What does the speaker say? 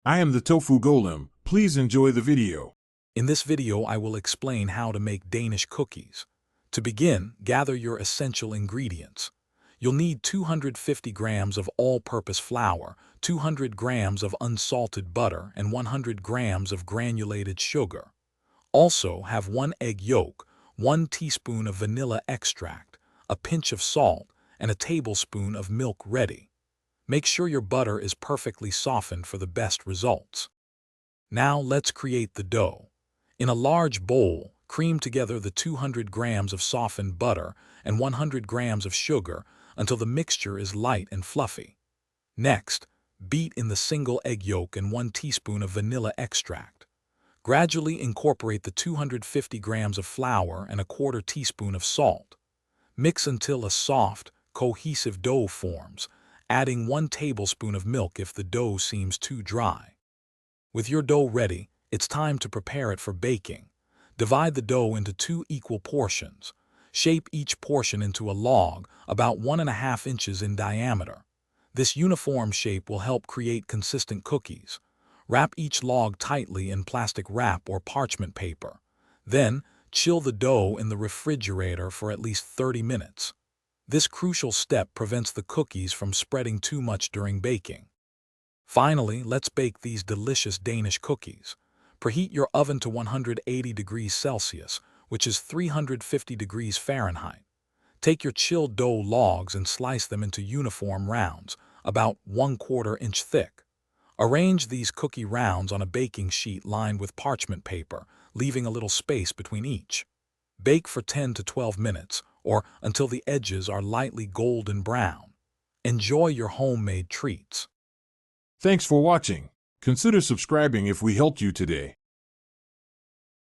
I am the Tofu Golem. Please enjoy the video. In this video, I will explain how to make Danish cookies. To begin, gather your essential ingredients. You'll need 250 grams of all-purpose flour, 200 grams of unsalted butter, and 100 grams of granulated sugar. Also have 1 egg yolk, 1 teaspoon of vanilla extract, a pinch of salt, and a tablespoon of milk ready. Make sure your butter is perfectly softened for the best results. Now let's create the dough. In a large bowl, cream together the 200 grams of softened butter and 100 grams of sugar until the mixture is light and fluffy. Next, beat in the single egg yolk and 1 teaspoon of vanilla extract. Gradually incorporate the 250 grams of flour and a quarter teaspoon of salt. Mix until a soft, cohesive dough forms, adding 1 tablespoon of milk if the dough seems too dry. With your dough ready, it's time to prepare it for baking. Divide the dough into 2 equal portions. Shape each portion into a log about 1.5 inches in diameter. This uniform shape will help create consistent cookies. Wrap each log tightly in plastic wrap or parchment paper. Then, chill the dough in the refrigerator for at least 30 minutes. This crucial step prevents the cookies from spreading too much during baking. Finally, let's bake these delicious Danish cookies. Preheat your oven to 180 degrees Celsius, which is 350 degrees Fahrenheit. Take your chilled dough logs and slice them into uniform rounds, about 1/4 inch thick. Arrange these cookie rounds on a baking sheet lined with parchment paper, leaving a little space between each. Bake for 10 to 12 minutes, or until the edges are lightly golden brown. Enjoy your homemade treats. Thanks for watching. Consider subscribing if we helped you today.